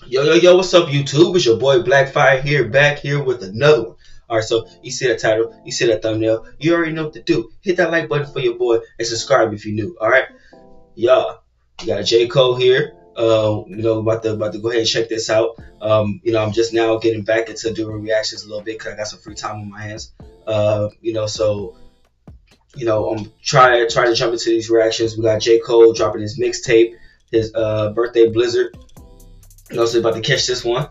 Yo, what's up, YouTube? It's your boy Blackfire here, back here with another one. Alright, so you see that title, you see that thumbnail, you already know what to do. Hit that like button for your boy and subscribe if you're new. Alright? Yeah. You got a Jcole here. About to go ahead and check this out. I'm just now getting back into doing reactions a little bit because I got some free time on my hands. I'm trying to jump into these reactions. We got Jcole dropping his mixtape, his birthday blizzard. So about to catch this one,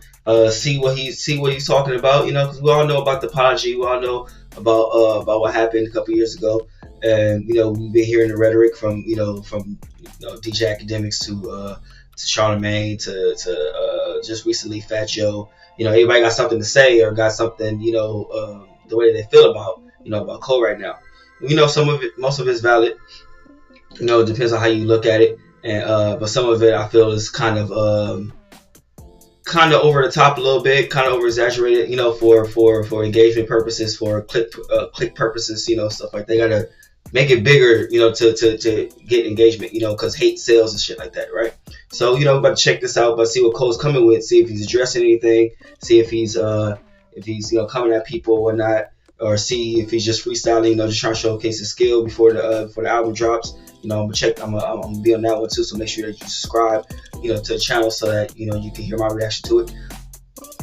see what he's talking about, because we all know about the apology, we all know about what happened a couple years ago, and we've been hearing the rhetoric from DJ Academics to Charlamagne to just recently Fat Joe. Everybody got something to say or got something, the way they feel about Cole right now. Most of it's valid. It depends on how you look at it, and but some of it I feel is kind of over the top a little bit, kind of over exaggerated, for engagement purposes, for click purposes, stuff like that. They gotta make it bigger, to get engagement, because hate sells and shit like that, right? So, I'm about to check this out, but see what Cole's coming with, see if he's addressing anything, see if he's coming at people or not, or see if he's just freestyling, just trying to showcase his skill before the album drops. I'm gonna be on that one too, so make sure that you subscribe, to the channel so that you can hear my reaction to it.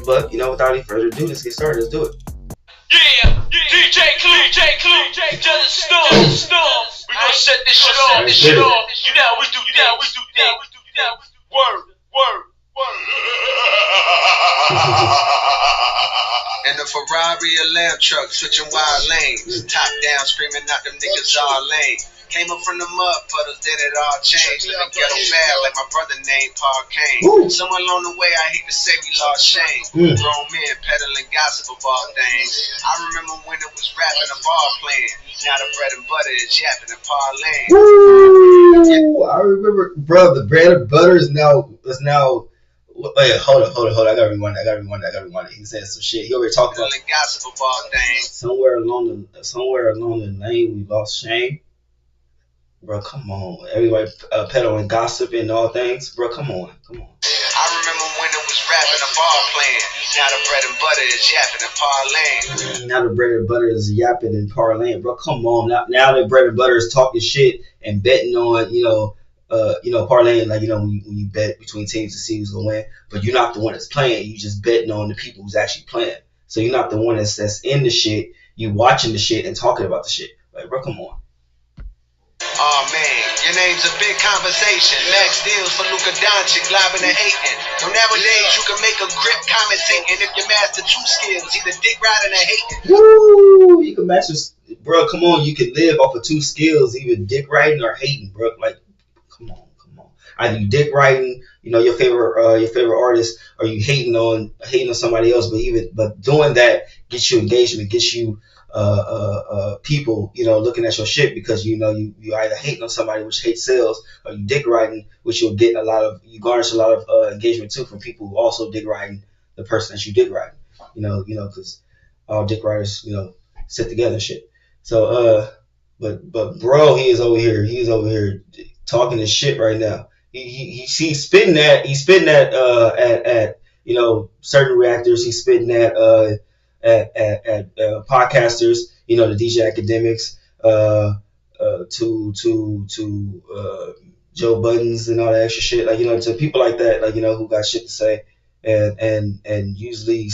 But without any further ado, let's get started. Let's do it. Yeah, Jcole, just storm. We gonna set this shit off. You know how we do that. Word. In the Ferrari, a lamb truck, switching wide lanes. Top down, screaming out them niggas all lame. Came up from the mud puddles, then it all changed. Living ghetto bad like my brother named Paul Kane. Somewhere along the way, I hate to say we lost shame. Grown men peddling gossip of all things. I remember when it was rapping and ball playing. Now the bread and butter is yapping and parlaying. I remember, bro. The bread and butter is now. Wait, hold on. I gotta rewind it. He said some shit. He already talked about gossip of all things. Somewhere along the lane, we lost shame. Bro, come on. Everybody peddling gossip and all things. Bro, come on. I remember when it was rapping and ball playing. Now the bread and butter is yapping and parlaying. Now the bread and butter is yapping and parlaying. Bro, come on. Now the bread and butter is talking shit and betting on, parlaying, like, when you bet between teams to see who's gonna win. But you're not the one that's playing. You just betting on the people who's actually playing. So you're not the one that's in the shit. You watching the shit and talking about the shit. Like, bro, come on. Oh man, your name's a big conversation. Max deals for Luka Doncic, lobbing and hating. So nowadays you can make a grip commentating if you master two skills, either dick riding or hating. Woo! You can master, bro. Come on, you can live off of two skills, either dick riding or hating, bro. Like, come on. Either you dick riding, your favorite artist, or you hating on somebody else. But doing that gets you engagement, gets you people, looking at your shit, because you either hating on somebody, which hate sales, or you dick riding, which you garnish a lot of engagement too from people who also dick riding the person that you dick riding, because all dick riders, sit together and shit. So but bro, he's over here talking this shit right now. He's spitting that at certain reactors. He's spitting at podcasters, the DJ Academics, to Joe Buttons and all that extra shit, like, to people like that, like, who got shit to say, and usually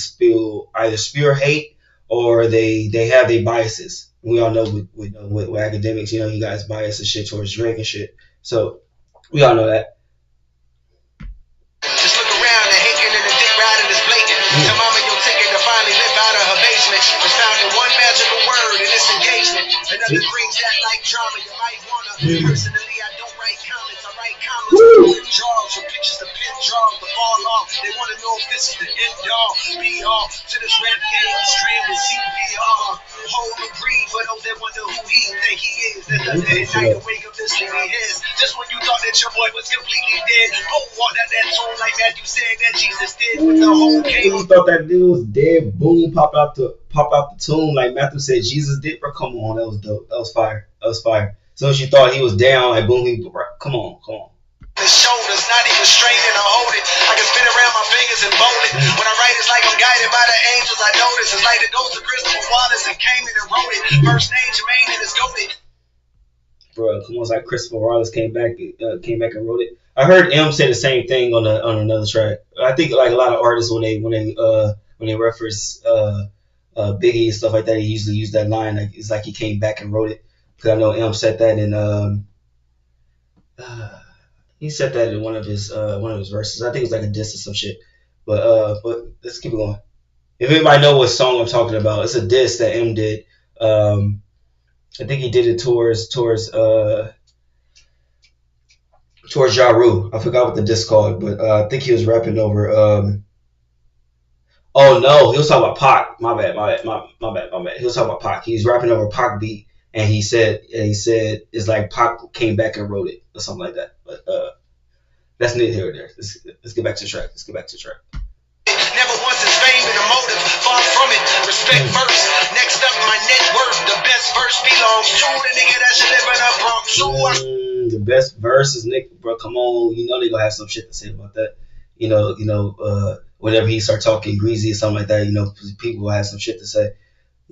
either spew hate, or they have their biases. We all know with Academics, you guys bias and shit towards Drake and shit. So we all know that. Just look around, the hating and the dick riding is blatant. Tell mama your ticket to finally live out of her basement. Was found in one magical word in this engagement. Another brings that like drama. You might wanna. Personally, I don't write comments. I write comments. Draws from pictures to pin draws to fall off. They wanna know if this is the end all, be all to this rap game stream with CPR. Whole agree, but those that wonder who he think he is. That's the night to wake up this sleepy heads. Just when you thought that your boy was completely dead, go walk out that tomb like Matthew said that Jesus did with the whole game. You thought that dude was dead, boom, pop out the tomb like Matthew said Jesus did, bro. Come on, that was dope. That was fire. So as you thought he was down, like boom, come on. The shoulders, not even straining or holding. I can spin around my fingers fingers and bolded. When I write, it's like I'm guided by the angels. I notice it's like the ghost of Christopher Wallace and came in and wrote it. First name Jermaine and it's goated. Bro, come on, it's like Christopher Wallace came back and wrote it. I heard M say the same thing on another track. I think like a lot of artists when they reference Biggie and stuff like that, he usually use that line. Like, it's like he came back and wrote it. Because I know M said that in he said that in one of his verses. I think it was like a diss or some shit. But let's keep it going. If anybody know what song I'm talking about, it's a diss that M did. I think he did it towards Ja Rule. I forgot what the disc called, but I think he was rapping over. Oh no, he was talking about Pac. My bad. He was talking about Pac. He was rapping over Pac beat, and he said it's like Pac came back and wrote it or something like that. But that's neither here or there. Let's get back to the track. Never once is fame and a motive, far from it. Respect first. Next up, my net worth. The best verse belongs to the nigga that should live in a Bronx. The best verse is Nick, bro. Come on, you know they gonna have some shit to say about that. Whenever he start talking greasy or something like that, people will have some shit to say.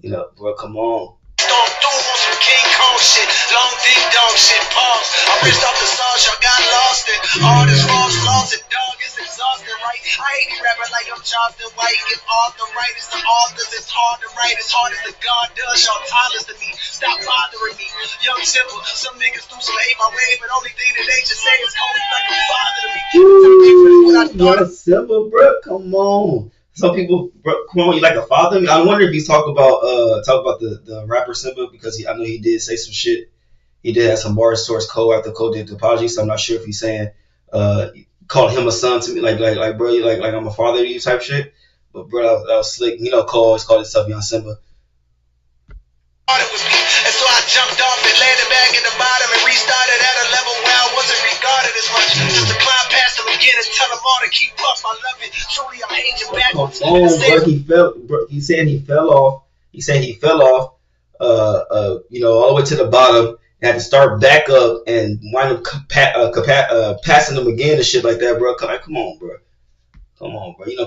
Bro, come on. Storm through on some King Kong shit, long ding dong shit. Pause. I ripped off the sauce, y'all got lost in all this false loss and dog is exhausting, right? I hate the rapper like I'm Charleston White. Give arthritis to authors, it's hard to write, as hard as the God does. Y'all timeless to me. Stop bothering me. Young simple, some niggas do some hate my way, but only thing that they just say is Cole like a father to me. Some people what I thought. Simple, bro. Come on. Some people, bro, come on, you like a father? I wonder if he's talking about the rapper Simba, because I know he did say some shit. He did have some bars towards Cole after Cole did the apology, so I'm not sure if he's saying calling him a son to me, like bro, like I'm a father to you type shit. But bro, that was slick. Cole always called himself Young Simba. And so I jumped off and landed back at the bottom and restarted at a level where I wasn't regarded as much. Just to climb past them again and tell them all to keep up. I love it. Truly, I'm aging backwards. He said he fell off. He said he fell off. All the way to the bottom. And had to start back up and wind up passing them again and shit like that, bro. Come on, bro.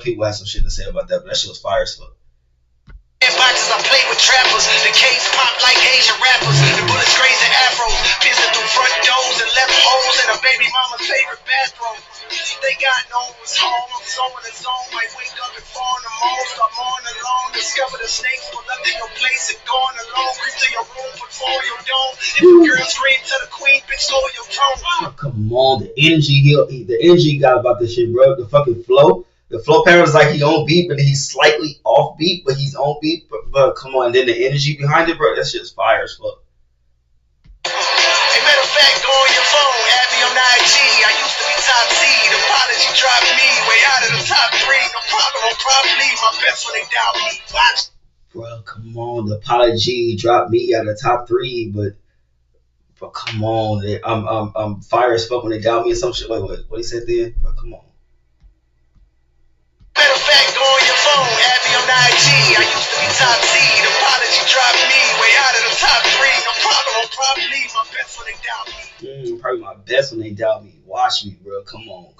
People have some shit to say about that, but that shit was fire as fuck. Boxes, I play with trappers. The case pop like Asian rappers. The bullets grazing afros, piercing through front doors and left holes in a baby mama's favorite bathroom. They got no one's home. I'm so in the zone. Might wake up and fall in the most. I'm on alone. Discover the snakes. Pull up to your place and gone alone. Creep to your room. Put for your dome. If the girl scream to the queen, bitch, lower your tone. Oh, come on, the energy he got about this shit, bro. The fucking flow. The flow pattern is like he on beat, but he's slightly off beat, but he's on beat. But come on, and then the energy behind it, bro, that shit's fire as fuck. Hey, matter of fact, go on your phone, add me on IG. I used to be top seed. Apology dropped me way out of the top 3. No problem, I'll probably my best when they doubt me. Watch. Bro, come on, the apology dropped me out of the top 3, but come on, I'm fire as fuck when they doubt me or some shit. Wait, what he said then? Bro, come on. Matter of fact, go on your phone, add me on IG. I used to be top seed. Apology dropped me way out of the top 3. No problem, I'll probably my best when they doubt me. Probably my best when they doubt me. Watch me, bro. Come on,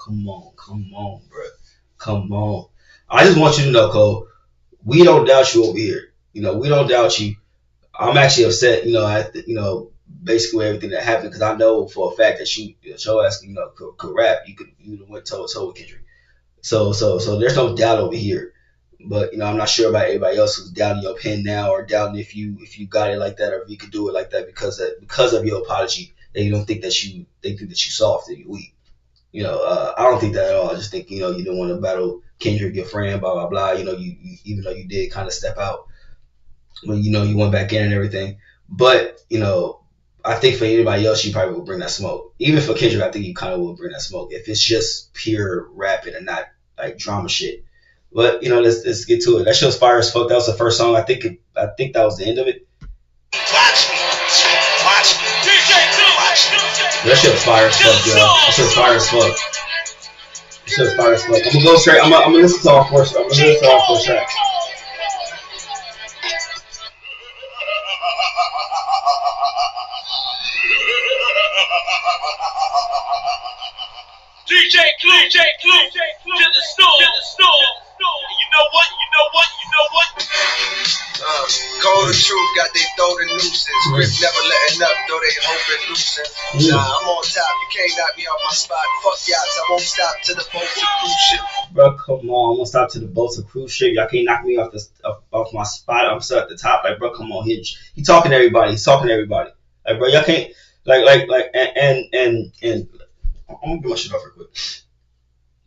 bro. Come on. I just want you to know, Cole, we don't doubt you over here. We don't doubt you. I'm actually upset, at basically everything that happened, because I know for a fact that your ass, could rap. You went toe to toe with Kendrick. So there's no doubt over here. But I'm not sure about everybody else who's doubting your pen now, or doubting if you got it like that, or if you could do it like that because of your apology. They think that you soft and you weak. I don't think that at all. I just think you didn't want to battle Kendrick, your friend, blah blah blah. You even though you did kind of step out, but you went back in and everything. But I think for anybody else, you probably would bring that smoke. Even for Kendrick, I think you kind of would bring that smoke if it's just pure rapping and not like drama shit. But let's get to it. That shit was fire as fuck. That was the first song. I think that was the end of it. Watch me. That shit was fire as fuck, yo. That shit was fire as fuck. I'm gonna go straight. I'm gonna listen to all 4 tracks. DJ Clue, to the store. nuisance. Grip never letting up, though they hoping loosen. Nah, I'm on top, you can't knock me off my spot. Fuck yachts, I won't stop to the boats and cruise ship. Bro, come on, I'm gonna stop to the boats and cruise ship. Y'all can't knock me off my spot. I'm still at the top. Like, bro, come on, he talking to everybody. He's talking to everybody. Like, bro, y'all can't and I'm gonna get my shit off real quick.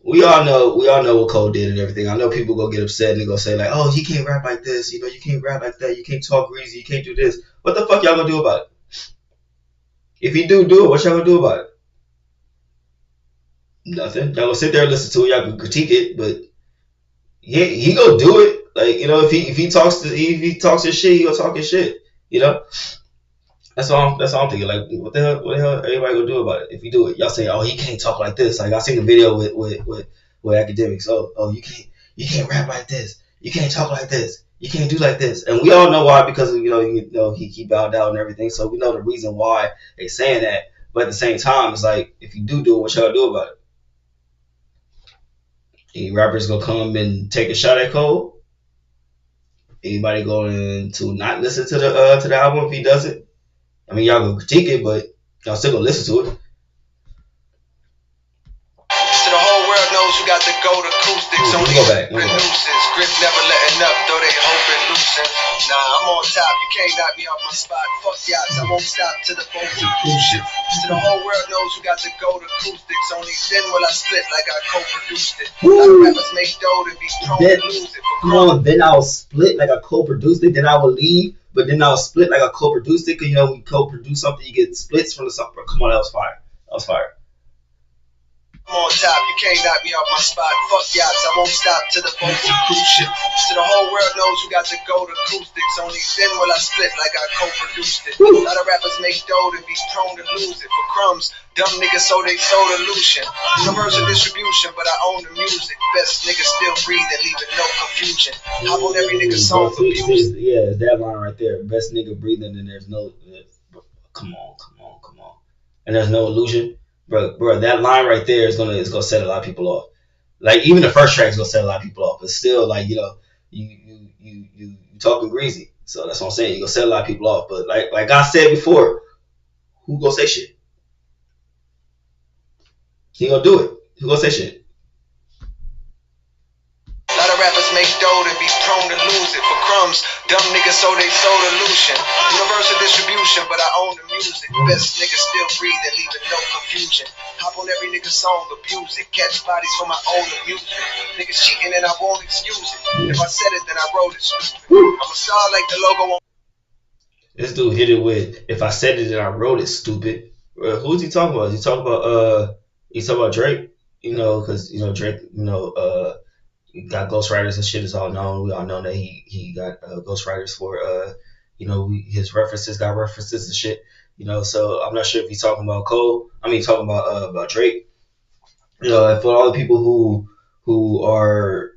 We all know what Cole did and everything. I know people go get upset and they go say like, oh, he can't rap like this, you know, you can't rap like that, you can't talk greasy, you can't do this. What the fuck y'all gonna do about it? If you do it, what y'all gonna do about it? Nothing. Y'all gonna sit there and listen to it, y'all can critique it, but he gonna do it. Like, you know, if he talks his shit, he gonna talk his shit. You know? That's all I'm thinking. Like, what the hell everybody gonna do about it if you do it? Y'all say, oh, he can't talk like this. Like, I seen the video with academics. Oh, you can't rap like this. You can't talk like this. You can't do like this. And we all know why, because you know he bowed out and everything. So we know the reason why they saying that. But at the same time, it's like, if you do it, what y'all do about it? Any rappers gonna come and take a shot at Cole? Anybody going to not listen to the album if he does it? I mean, y'all gonna critique it, but y'all still gonna listen to it. So the whole world knows you got the gold acoustics. Only go back. nuisance. Grip never letting up, though they hoping loosen. Nah, I'm on top. You can't knock me off my spot. Fuck yachts, I won't stop to the boats and cruise ship. So the whole world knows you got the gold acoustics. Only then will I split like I co-produced it. A lot of rappers make dough to be prone to lose it. Come on, then I'll split like I co-produced it. Then I will leave, but then I'll split like I co-produced it. Cause you know, when you co-produce something, you get splits from the something. Come on, that was fire. That was fire. I'm on top, you can't knock me off my spot. Fuck yachts, I won't stop to the boats and cruise ship. So the whole world knows you got the gold acoustics. Only then will I split like I co-produced it. A lot of rappers make dough to be prone to lose it. For crumbs, dumb niggas so they sold illusion. Universal distribution, but I own the music. Best niggas still breathing, leaving no confusion. Hop on every nigga's song for music. Yeah, it's that line right there. Best nigga breathing, and there's no. Come on. And there's no illusion. Bro, that line right there is gonna set a lot of people off. Like, even the first track is gonna set a lot of people off, but still, like, you know, you talking greasy, so that's what I'm saying. You gonna set a lot of people off, but like I said before, who gonna say shit? He gonna do it. Who gonna say shit? A lot of rappers make dough to be prone to lose it. For crumbs, dumb niggas so they sold illusion. Universal distribution, but I own the music. Best niggas still breathing, leaving no confusion. Hop on every nigga's song, abuse it. Catch bodies for my own amusement. Niggas cheating and I won't excuse it. If I said it, then I wrote it, stupid. I'm a star like the logo on. This dude hit it with, if I said it, then I wrote it, stupid. Who's he talking about? He's talking about Drake, you know, because, you know, Drake, you know, got ghostwriters and shit is all known. We all know that he got ghostwriters for you know, his references got references and shit. You know, so I'm not sure if he's talking about Cole. I mean, talking about Drake. You know, and for all the people who are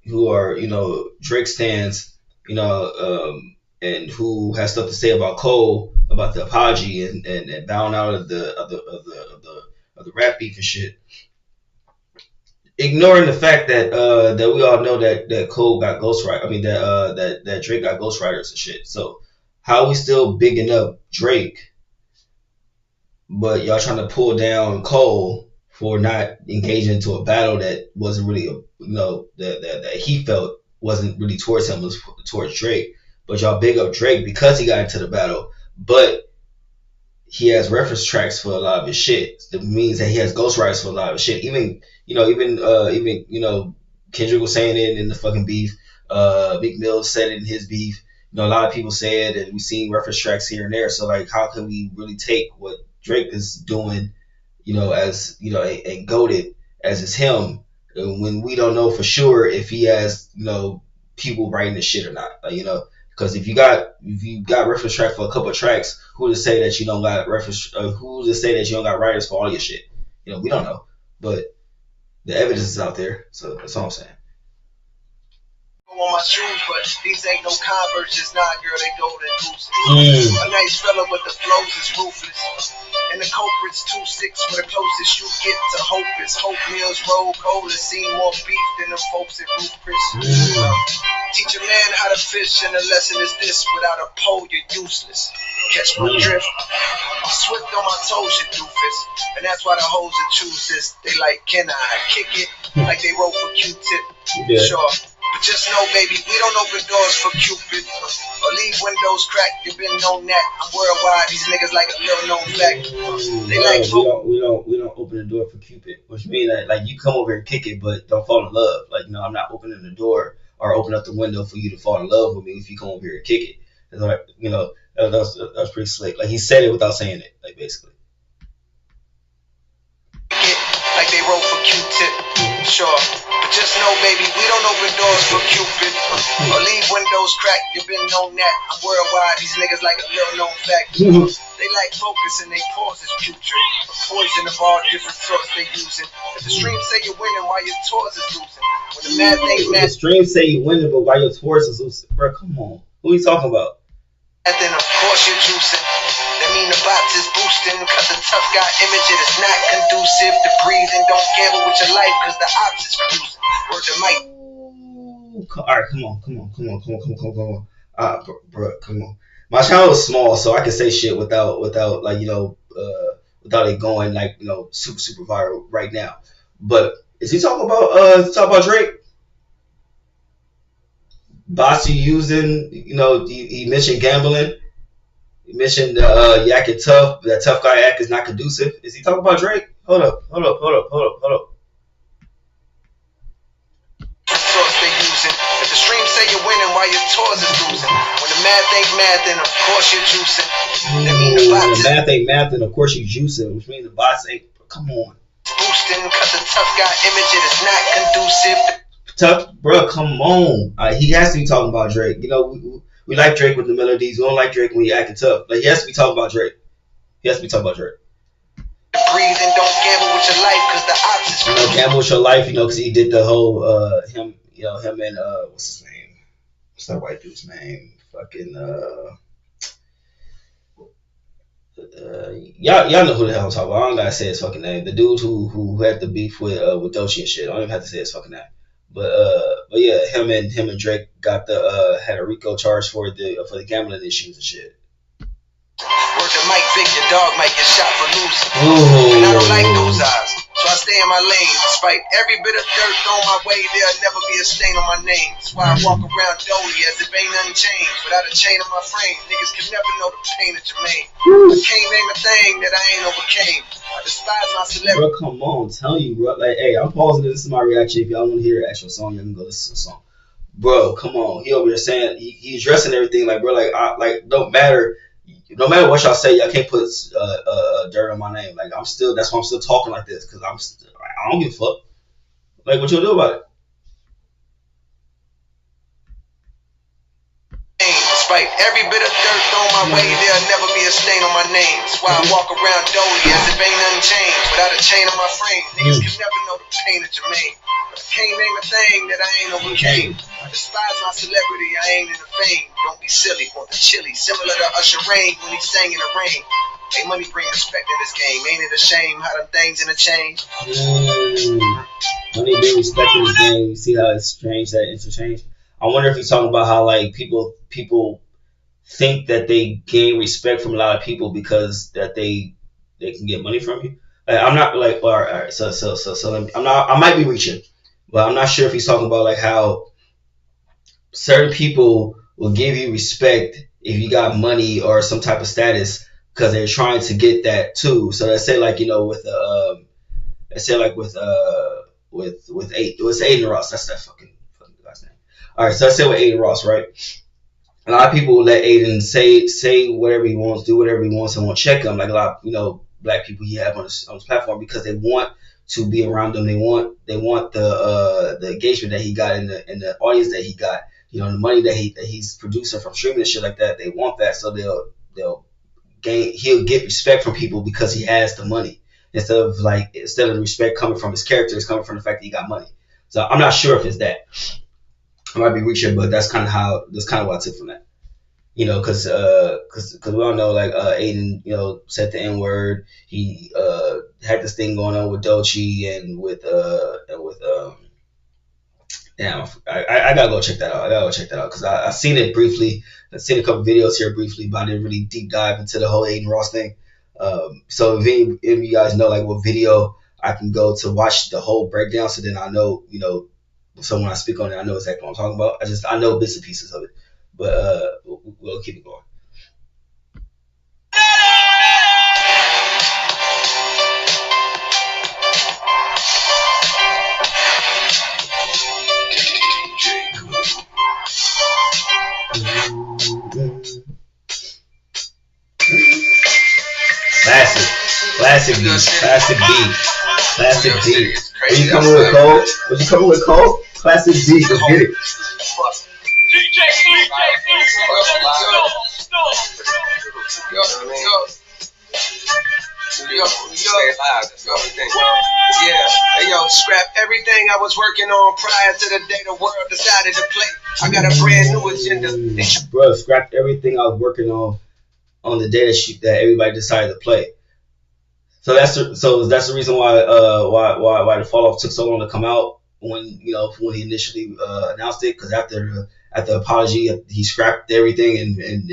you know, Drake stans, you know, and who has stuff to say about Cole, about the apology and bowing out of the rap beef and shit. Ignoring the fact that that we all know that Cole got ghostwriters. I mean that Drake got ghostwriters and shit. So how we still bigging up Drake, but y'all trying to pull down Cole for not engaging into a battle that wasn't really that he felt wasn't really towards him, was towards Drake. But y'all big up Drake because he got into the battle, but he has reference tracks for a lot of his shit. That means that he has ghostwriters for a lot of his shit. Even Kendrick was saying it in the fucking beef. Meek Mill said it in his beef. You know, a lot of people say it, and we've seen reference tracks here and there. So, like, how can we really take what Drake is doing, you know, as, you know, and goated as is him, when we don't know for sure if he has, you know, people writing this shit or not, you know? Because if you got reference track for a couple of tracks, who to say that you don't got reference? Who to say that you don't got writers for all your shit? You know, we don't know, but the evidence is out there. So that's all I'm saying. on my shoes, but these ain't no Converses. Nah, girl, they golden gooses. A nice fella, but the flows is ruthless. And the culprit's 2-6, where the closest you get to hope is hope meals roll cold and see more beef than the folks at Ruth Chris. Teach a man how to fish, and the lesson is this: without a pole, you're useless. Catch my drift. I'm swift on my toes, you doofus. And that's why the hoes that choose this. They like, can I kick it? Like they wrote for Q-Tip. Yeah. Sure. But just know, baby, we don't open doors for Cupid or leave windows cracked. You've been known that. I'm worldwide. These niggas like a little known fact. They like we don't open the door for Cupid, which means that like you come over here and kick it, but don't fall in love. Like, I'm not opening the door or open up the window for you to fall in love with me if you come over here and kick it. It's like, that's pretty slick. Like, he said it without saying it, like, basically. Like they wrote for Q-Tip, sure. But just know, baby, we don't open doors for Cupid or leave windows cracked. You've been known that. I'm worldwide. These niggas like a little known fact. They like focus and they pause is putrid. Poison of all different sorts they using. If the stream say you're winning while your tours is losing. When the mad thing mad. The stream say you winning, but while your tours is losing. Bro, come on. Who are you talking about? And then of course you're juicing. That mean the box is boosting, cause the tough guy image it is not conducive to breathing. Don't gamble with your life, cause the ops is cruising. Word to Mike. Alright, come on. Bro, come on. My channel is small, so I can say shit without like, without it going like, super viral right now. But is he talking about Drake? Bossy using, he mentioned gambling. He mentioned Yak and Tough. That tough guy act is not conducive. Is he talking about Drake? Hold up. Source they using. If the stream say you're winning while your tours is losing. When the math ain't math, then of course you're juicing. That mean the bots the math ain't math, then of course you're juicing, which means the bots ain't. Come on. Boosting, cause the tough guy image it is not conducive. Tough, bro, come on. He has to be talking about Drake. We like Drake with the melodies. We don't like Drake when he acting tough. Like, he has to be talking about Drake. Breathe and don't gamble with your life, cause the ops is gamble with your life, cause he did the whole him and what's his name? What's that white dude's name? Fucking y'all know who the hell I'm talking about. I don't gotta say his fucking name. The dude who had the beef with Doechii and shit. I don't even have to say his fucking name. But yeah, him and Drake got had a RICO charge for the gambling issues and shit. Word to Mike Vick, your dog might get shot for losing. And I don't like those eyes, so I stay in my lane. Despite every bit of dirt thrown my way, there'll never be a stain on my name. That's why I walk around dolly as if ain't nothing changed. Without a chain on my frame, niggas can never know the pain of Jermaine. I can't name a thing that I ain't overcame. I despise my celebrity. Bro, come on, I'm telling you, bro. Like, hey, I'm pausing this. This is my reaction. If y'all want to hear the actual song, you can go listen to the song. Bro, come on. He over there saying he's dressing everything like, bro, don't matter. No matter what y'all say, y'all can't put dirt on my name. Like, that's why I'm still talking like this, because I don't give a fuck. Like, what you'll do about it? Despite every bit of dirt thrown my way, there'll never be a stain on my name. That's why I walk around dolly as if ain't nothing changed. Without a chain on my frame, niggas can never know the pain of Jermaine. I can't name a thing that I ain't overcame. I despise my celebrity, I ain't in the fame. Don't be silly, want the chili, similar to Usher Rain when he sang in the rain. Hey, money bring respect in this game. Ain't it a shame how them things interchange? Money bring respect in this game. You see how it's strange, that interchange? I wonder if he's talking about how, like, people think that they gain respect from a lot of people because that they can get money from you. Like, I'm not like, all right. So I might be reaching, but I'm not sure if he's talking about like how certain people will give you respect if you got money or some type of status because they're trying to get that too. So let's say like, with Aiden Ross. That's that fucking guy's name. All right, so let's say with Aiden Ross, right? A lot of people will let Aiden say whatever he wants, do whatever he wants, and won't check him. Like a lot of, black people he have on his platform because they want to be around him. They want the engagement that he got in the audience that he got. The money that he's producing from streaming and shit like that. They want that, so he'll get respect from people because he has the money. Instead of the respect coming from his character, it's coming from the fact that he got money. So I'm not sure if it's that. I might be reaching, but that's kind of what I took from that. You know, because we all know like Aiden, you know, said the N word. He had this thing going on with Dolce and with damn, I gotta go check that out. I gotta go check that out because I seen it briefly. I've seen a couple videos here briefly, but I didn't really deep dive into the whole Aiden Ross thing. So if you guys know like what video I can go to watch the whole breakdown, so then I know, you know, so when I speak on it, I know exactly what I'm talking about. I know bits and pieces of it, but we'll keep it going. Classic beat. Are you coming with Cole? Was you coming with Cole? Classic beat. Let's get it. Hey yo, scrap everything I was working on prior to the day the world decided to play. I got a brand new agenda. Bro, scrapped everything I was working on the day that everybody decided to play. So that's the reason why the fall off took so long to come out when he initially announced it, because after the apology he scrapped everything and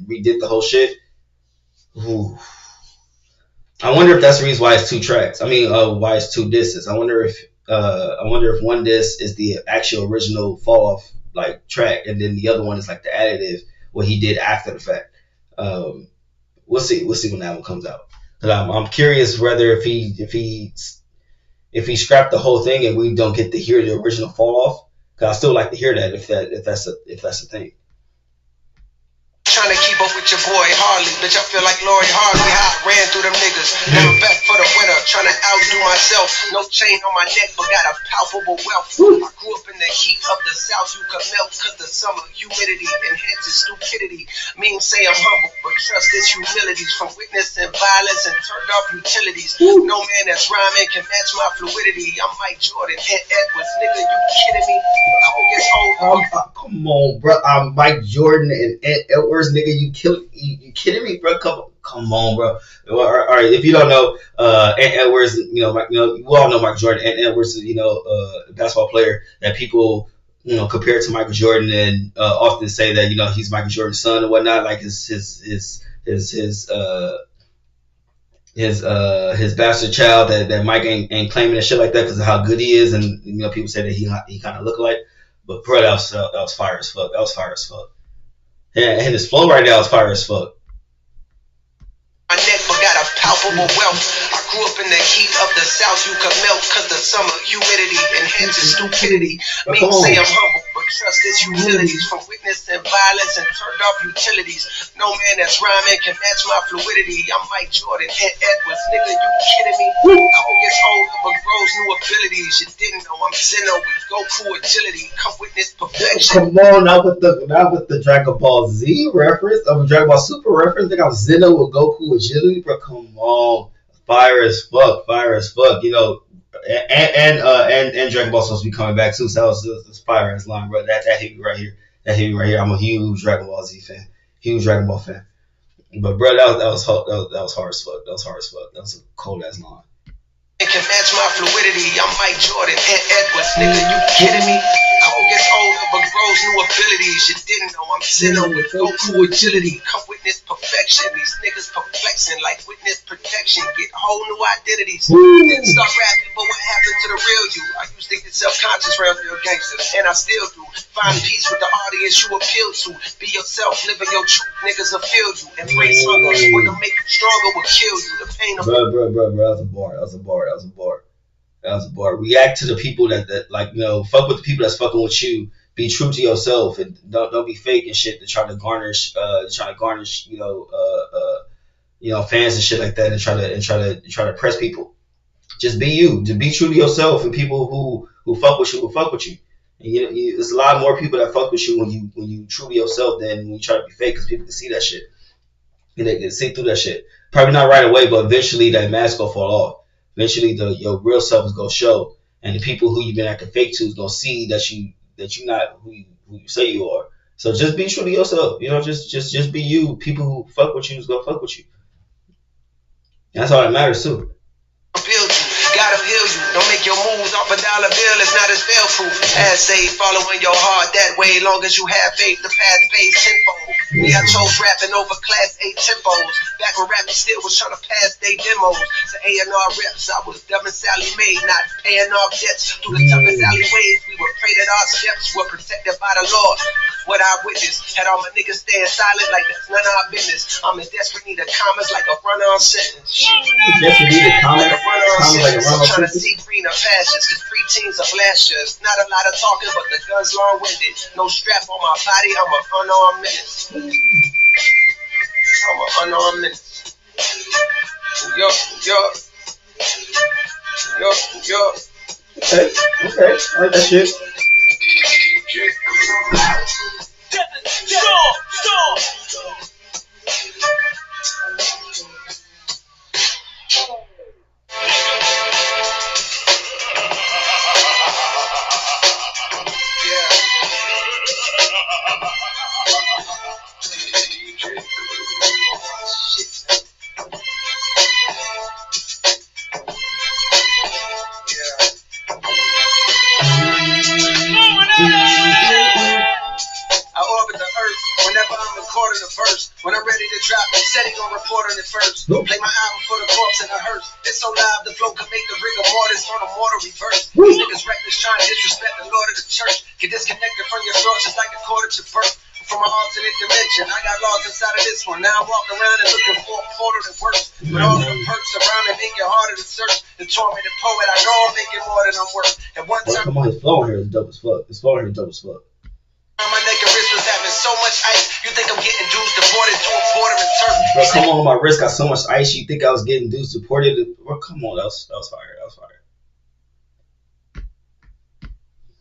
redid the whole shit. Ooh. I wonder if that's the reason why it's 2 tracks. I mean, why it's 2 disses. I wonder if one diss is the actual original fall off like track, and then the other one is like the additive what he did after the fact. We'll see when that one comes out. But I'm curious whether if he scrapped the whole thing and we don't get to hear the original fall off. Cause I still like to hear that if that's a thing. Trying to keep up with your boy Harley, bitch. I feel like Lori Harley. How I ran through them niggas. Now I'm back for the winter, trying to outdo myself. No chain on my neck, but got a palpable wealth. I grew up in the heat of the South. You could melt, cause the summer humidity enhances stupidity. Mean say I'm humble, but trust this humility. From witnessing violence and turned off utilities. No man that's rhyming can match my fluidity. I'm Mike Jordan and Edwards, nigga. You kidding me? Come on, bro. I'm Mike Jordan and Ed Edwards, nigga. You kidding me, bro? Come on, bro. All right, if you don't know, Ed Edwards, we all know Mike Jordan. Ed Edwards, a basketball player that people, compare to Michael Jordan and often say that he's Michael Jordan's son and whatnot, like his bastard child that Mike ain't claiming and shit like that because of how good he is, and people say that he kind of look like. But bro, that was fire as fuck. That was fire as fuck. Yeah, and his flow right now is fire as fuck. My neck, but got a palpable wealth. I grew up in the heat of the South. You could melt, cause the summer humidity enhances stupidity. Me say I'm humble, but trust this humility. From witnessing violence and turned off utilities. No man that's rhyming can match my fluidity. I'm Mike Jordan and Edwards, nigga. You kidding me? Cole gets older, but grows new abilities. You didn't know I'm Zeno with Goku agility. Come witness perfection. Come on, not with the Dragon Ball Z reference. Dragon Ball Super reference. They got Zeno with Goku agility, bro. Come on, fire as fuck. And Dragon Ball supposed to be coming back too. So that was fire ass line, bro. That hit me right here. I'm a huge Dragon Ball Z fan, huge Dragon Ball fan. But bro, that was hard as fuck. That was a cold ass line. It can match my fluidity. I'm Mike Jordan and Edwards, nigga. You kidding me? Cole gets older, but grows new abilities. You didn't know I'm Zeno with Goku agility. Come witness perfection. These niggas perplexing like witness protection. Get whole new identities. Didn't start rapping, but what happened to the real you? I used to get self-conscious around real gangsters, and I still do. Find peace with the audience you appeal to. Be yourself, living your truth. Niggas will feel you. Embrace hunger. What to make you stronger will kill you. The pain of bro. That was a bar. React to the people that fuck with the people that's fucking with you. Be true to yourself and don't be fake and shit to try to garnish fans and shit like that and try to press people. Just be you. Just be true to yourself, and people who fuck with you will fuck with you. And there's a lot more people that fuck with you when you true to yourself than when you try to be fake, because people can see that shit and they can see through that shit. Probably not right away, but eventually that mask will fall off. Eventually your real self is gonna show, and the people who you've been acting fake to is gonna see that that you're not who you say you are. So just be true to yourself. You know, just be you. People who fuck with you is gonna fuck with you. That's all that matters too. Build you, gotta heal you. Don't make your moves off a dollar bill. It's not as fail proof. As say, following your heart that way. Long as you have faith, the path pays tenfold. Me, I chose rapping over class A tempos. Back when rapping still was trying to pass they demos. To A&R reps, I was dumb and Sally made, not paying off debts through the toughest alleyways. We would pray that our steps were protected by the Lord. What I witnessed had all my niggas staying silent like that's none of our business. I'm in desperate need of commas like a run-on sentence. Desperate need of commas like a run-on sentence. I'm trying to see greener pastures, cause preteens are flashers. Not a lot of talking, but the gun's long-winded. No strap on my body, I'm a unarmed menace. I'm a unarmed menace. Yo. Okay, I like that shit. Recording the verse. When I'm ready to drop it, said he gon' report on it first. Play my album for the corpse and the hearse. It's so live, the flow can make the rigor mortis on a mortar reverse. These niggas reckless trying to disrespect the Lord of the church. Get disconnected from your source just like a quarter to birth. From an alternate dimension, I got lost inside of this one. Now I'm walking around and looking for a portal that works. With all of the perks around and make it harder to search. The tormented poet, I know I'm making more than I'm worth. At one time, come on, his flow here is dope as fuck. His flow here is dope as fuck. My neck and wrist was having so much ice. You think I'm getting dudes deported to a border and turf? Bro, come on, my wrist got so much ice. You think I was getting dudes deported? Bro, come on, that was fire. That was fire.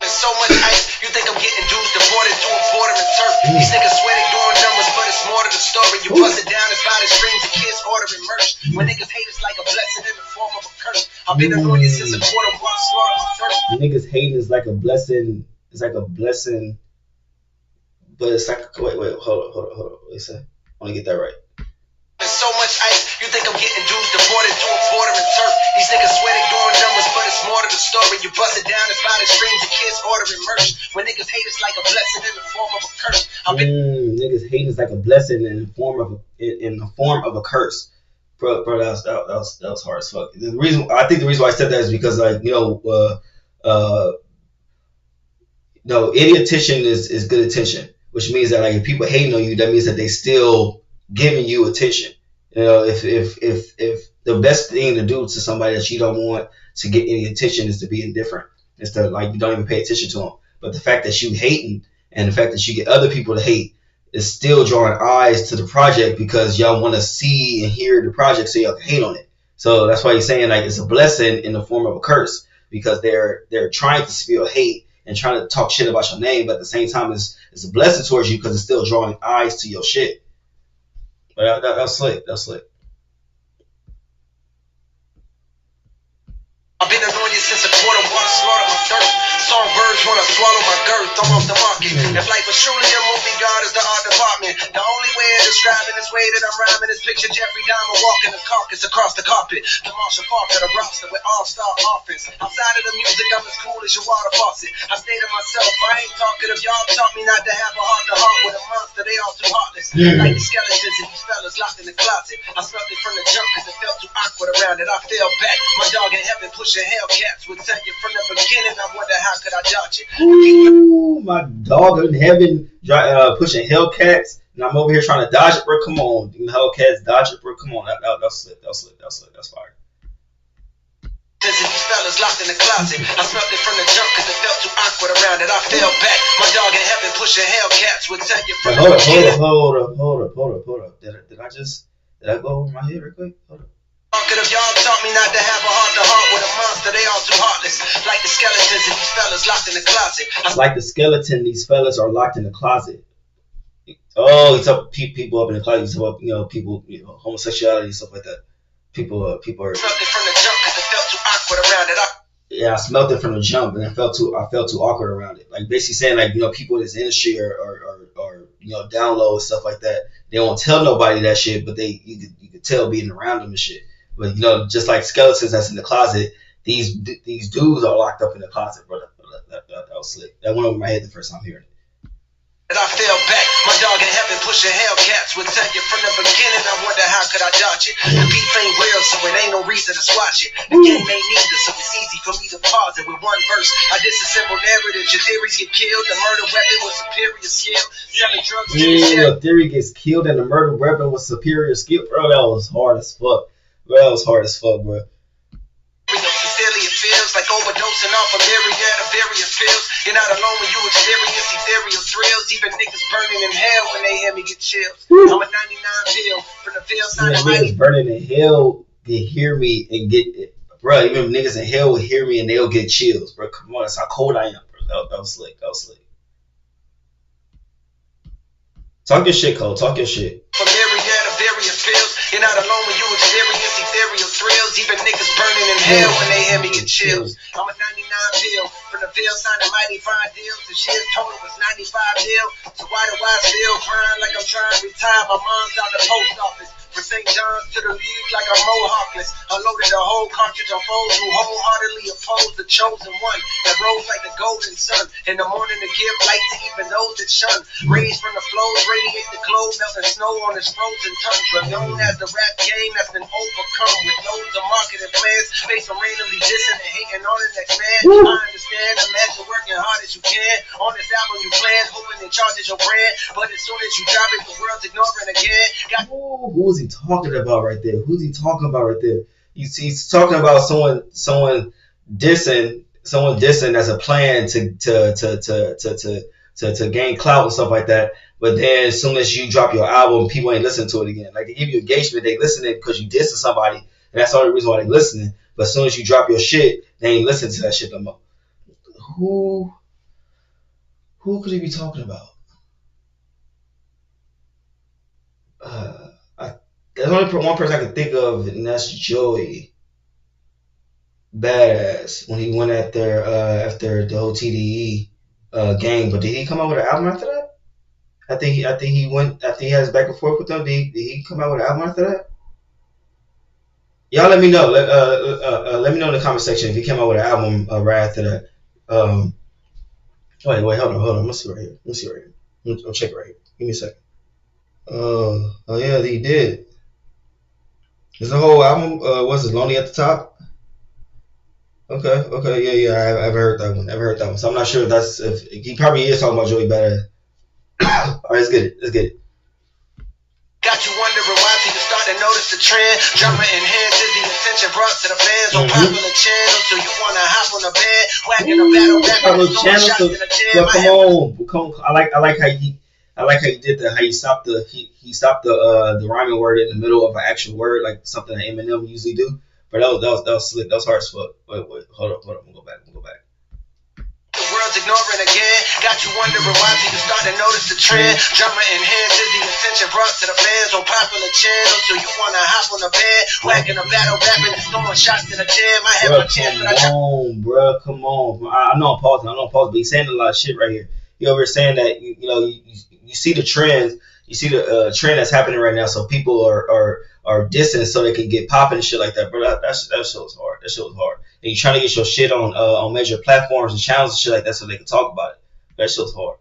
There's so much ice. You think I'm getting dudes deported to a border and turf? These niggas swear they doing numbers, but it's more to the story. You bust it down, it's by the streams of kids ordering merch. When niggas hate it's like a blessing in the form of a curse. I've been annoying since a quarter one slaughter my first. Niggas hating is like a blessing. It's like a blessing. But it's like, wait, hold on. What you say? I want to get that right. There's so much ice, you think I'm getting dudes deported to a border and turf. These niggas swear they doing numbers, but it's more to the story. You bust it down, it's by the streams of kids ordering merch. When niggas hate it's like a blessing in the form of a curse. Niggas hate is like a blessing in the form of a curse. Bro, that was hard as fuck. The reason why I said that is because, like, any attention is good attention. Which means that, like, if people hating on you, that means that they still giving you attention. You know, if the best thing to do to somebody that you don't want to get any attention is to be indifferent. It's to, like, you don't even pay attention to them. But the fact that you hating and the fact that you get other people to hate is still drawing eyes to the project because y'all want to see and hear the project so y'all can hate on it. So that's why you're saying, like, it's a blessing in the form of a curse because they're trying to spew hate and trying to talk shit about your name, but at the same time, it's a blessing towards you because it's still drawing eyes to your shit. But that's slick. That's slick. I've been annoying you since a quarter one slaughter my thirst. Songbirds wanna swallow my girth. I'm off the market. If life was truly a movie, God is the art department. The only way of describing this way that I'm rhyming is picture Jeffrey Dahmer walking the carcass across the carpet. The Marshall Falk of the roster with all-star offense. Outside of the music, I'm as cool as your water faucet. I stay to myself. I ain't talkative. Y'all taught me not to have a heart-to-heart with a monster. They all too heartless. Like the skeletons and these fellas locked in the closet. I smelled it from the jump because it felt too awkward around it. I fell back. My dog in heaven pushing Hellcats would tell you from the beginning. I wonder how could I dodge it. Ooh, my dog in heaven pushing Hellcats, and I'm over here trying to dodge it, bro. Come on, Hellcats, dodge it, bro. Come on, that's slick. That's fire. These fellas locked in the closet. I smelled it from the jump because it felt too awkward around it. I fell back. My dog in heaven pushing Hellcats would tell you from the beginning. Hold up. Did I go over my head real quick? Hold up. If y'all taught me not to have a heart-to-heart with a monster, they all too heartless. Like the skeletons and these fellas locked in the closet. Like the skeleton, these fellas are locked in the closet. Oh, he's up people up in the closet. He's up, people, homosexuality and stuff like that. People are. Felt it from the jump because it felt too awkward around it. I smelt it from the jump, and I felt too awkward around it. Like basically saying like people in this industry are down low and stuff like that. They won't tell nobody that shit, but you could tell being around them and shit. But just like skeletons that's in the closet, these dudes are locked up in the closet, bro. That was slick. That went over my head the first time hearing it. And I fell back. My dog in heaven pushing Hellcats would tell you from the beginning. I wonder how could I dodge it. The beef ain't real, so it ain't no reason to squash it. The game ain't neither, so it's easy for me to pause it with one verse. I disassemble narratives. Your theories get killed. The murder weapon with superior skill. Selling drugs to the your theory gets killed, and the murder weapon with superior skill. Bro, that was hard as fuck. Bro, that was hard as fuck, bro. Sincerely, it feels like overdosing off a myriad of various pills. You're not alone when you experience ethereal thrills. Even niggas burning in hell when they hear me get chills. I'm a 99 pill from the veil sign of niggas burning in hell can hear me and get it. Bro, even niggas in hell will hear me and they'll get chills. Bro, come on, that's how cold I am, bro. That was slick. That was slick. Talk your shit, Cole. Talk your shit. From myriad of various pills. You're not alone when you experience ethereal thrills. Even niggas burning in hell when they hear me get chills. I'm a 99 pill from the veil sign of mighty fine deals. The shit total was 95 mil. So why do I still crying like I'm trying to retire? My mom's out the post office. From St. John's to the league like I'm Mohawkless. Unloaded a whole cartridge on foes who wholeheartedly oppose the chosen one that rose like the golden sun. In the morning to give light to even those that shun. Raised from the flows, radiate the glow, melting snow on this frozen tundra. Known as the rap game that's been overcome with loads of marketing plans based on randomly dissing and hating on the next man. I understand, imagine working hard as you can. On this album you plan, hoping it charges your brand. But as soon as you drop it, the world's ignoring again. Who is he talking about right there? Who's he talking about right there? He's talking about someone dissing as a plan to gain clout and stuff like that. But then as soon as you drop your album, people ain't listening to it again. Like they give you engagement, they listening because you dissing somebody, and that's the only reason why they listening. But as soon as you drop your shit, they ain't listening to that shit no more. Who could he be talking about? There's only one person I can think of, and that's Joey Badass when he went after the whole TDE gang. But did he come out with an album after that? I think he went after he has back and forth with them. Did he come out with an album after that? Y'all let me know. Let me know in the comment section if he came out with an album right after that. Wait, hold on. Let me see right here. I'll check right here. Give me a second. Oh yeah, he did. Is the whole album was it Lonely at the Top? Okay, yeah. I've heard that one. So I'm not sure if he probably is talking about Joey Badass. All right, let's get it. Got you wondering why people start to notice the trend. Drama enhances the attention brought to the fans on popular channels. So you wanna hop on the bed, whacking a battle rap, shots in the jam. Come on. I like how you did that. How you stopped the rhyming word in the middle of an actual word, like something that Eminem usually do. But that was slick. That was hard as fuck. Wait, hold up. I'm gonna go back. The world's ignoring again. Got you wondering why people start to notice the trend. Drama enhances the attention brought to the fans on popular channels. So you wanna hop on the bed, whacking a battle rapping and throwing shots in the jam. I have my chance, but Come on. I know I'm pausing, but he's saying a lot of shit right here. He over saying that you see the trends, you see the trend that's happening right now. So people are dissing so they can get popping and shit like that. Bro, that shit was hard. That shit was hard. And you trying to get your shit on major platforms and channels and shit like that so they can talk about it. That shit was hard.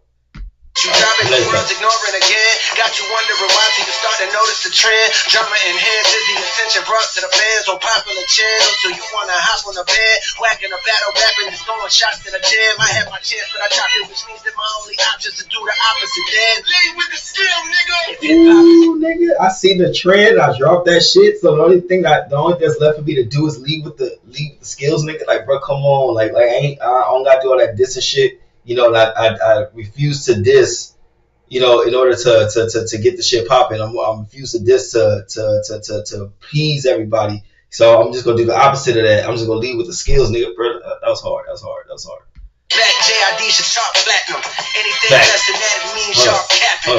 You dropping the world's ignoring again. Got you wondering why people start to notice the trend. Drama enhances the attention brought to the fans on popular channels. So you wanna hop on the bed, whacking a battle rapping and throwing shots in the jam. I had my chance, but I dropped it, which means that my only option is to do the opposite. Then lead with the skill, nigga. Ooh, nigga, I see the trend. I dropped that shit. So the only thing that's left for me to do is lead with the skills, nigga. Like, bro, come on. Like I don't gotta do all that dissing shit. I refuse to diss, in order to get the shit popping. I'm refuse to diss to please everybody. So I'm just gonna do the opposite of that. I'm just gonna lead with the skills, nigga. Bro, that was hard. Black JID should sharp platinum. Anything less than that means sharp capping.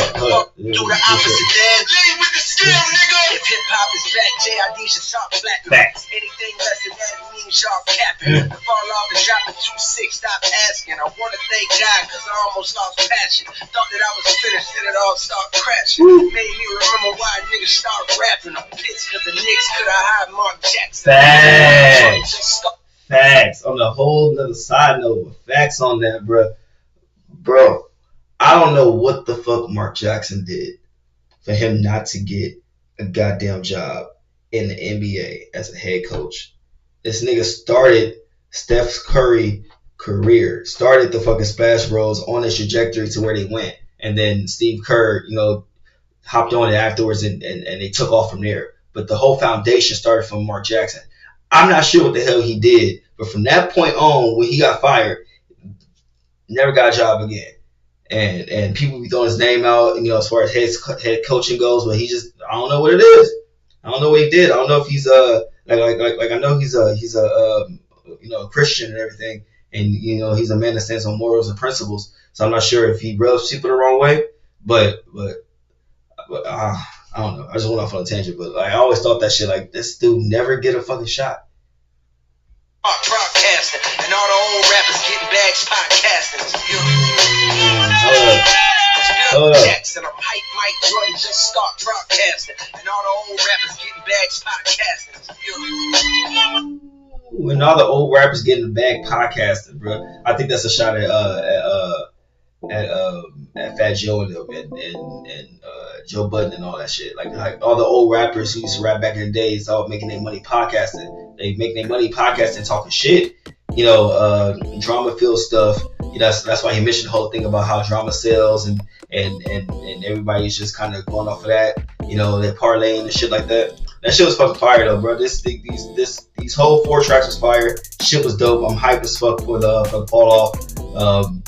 Do the opposite, then lead with the skill. If hip hop is back, JID should stop flattening. Facts. Anything less than that means y'all capping. The fall off is dropping 2-6, stop asking. I wanna thank God cause I almost lost passion. Thought that I was finished, then it all started crashing. Made me remember why niggas start rapping. I'm pissed cause the Knicks could have hired Mark Jackson. Facts. On the whole nother side note, facts on that, bro. Bro, I don't know what the fuck Mark Jackson did for him not to get a goddamn job in the NBA as a head coach. This nigga started Steph Curry career, started the fucking Splash Bros on his trajectory to where they went. And then Steve Kerr, hopped on it afterwards and they took off from there. But the whole foundation started from Mark Jackson. I'm not sure what the hell he did, but from that point on, when he got fired, never got a job again. And people be throwing his name out, as far as head coaching goes, but I don't know what it is. I don't know what he did. I don't know if he's like I know he's a Christian and everything, and he's a man that stands on morals and principles. So I'm not sure if he rubs people the wrong way, but I don't know. I just went off on a tangent, but I always thought that shit, like, this dude never get a fucking shot. Broadcasting and all the old rappers getting bags podcasting. Hold up. Jackson, I'm hype Mike Jordan, just start broadcasting and all the old rappers getting bags podcasting. When all the old rappers getting back podcasting, bro. I think that's a shot at Fat Joe and Joe Budden and all that shit. Like all the old rappers who used to rap back in the day, it's all making their money podcasting. They make their money podcasting, talking shit. Drama filled stuff. That's why he mentioned the whole thing about how drama sells and everybody's just kind of going off of that. They're parlaying and shit like that. That shit was fucking fire though, bro. These whole 4 tracks was fire. Shit was dope. I'm hyped as fuck for the fall off.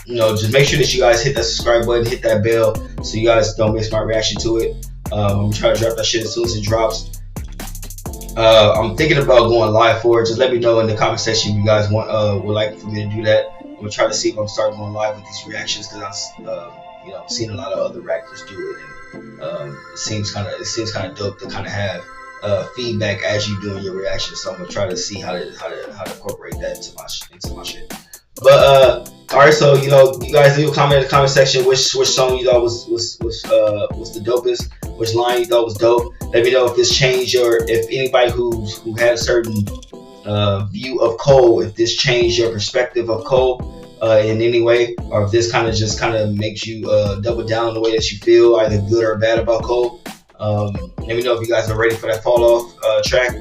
Just make sure that you guys hit that subscribe button, hit that bell, so you guys don't miss my reaction to it. I'm trying to drop that shit as soon as it drops. I'm thinking about going live for it. Just let me know in the comment section if you guys would like for me to do that. I'm gonna try to see if I'm starting going live with these reactions because I've seen a lot of other rappers do it, and it seems kind of dope to kind of have feedback as you doing your reactions. So I'm gonna try to see how to incorporate that into my shit. But all right, so you guys leave a comment in the comment section which song you thought was the dopest, which line you thought was dope. Let me know if this changed if anybody who had a certain view of Cole, if this changed your perspective of Cole in any way, or if this kind of makes you double down on the way that you feel, either good or bad about Cole. Let me know if you guys are ready for that fall off track.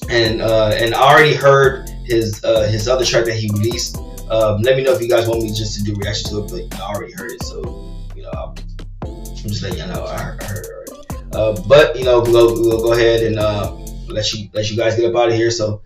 And I already heard his other track that he released. Let me know if you guys want me just to do a reaction to it, but I already heard it, so I'm just letting you know I heard it already. But we'll go ahead and let you guys get up out of here. So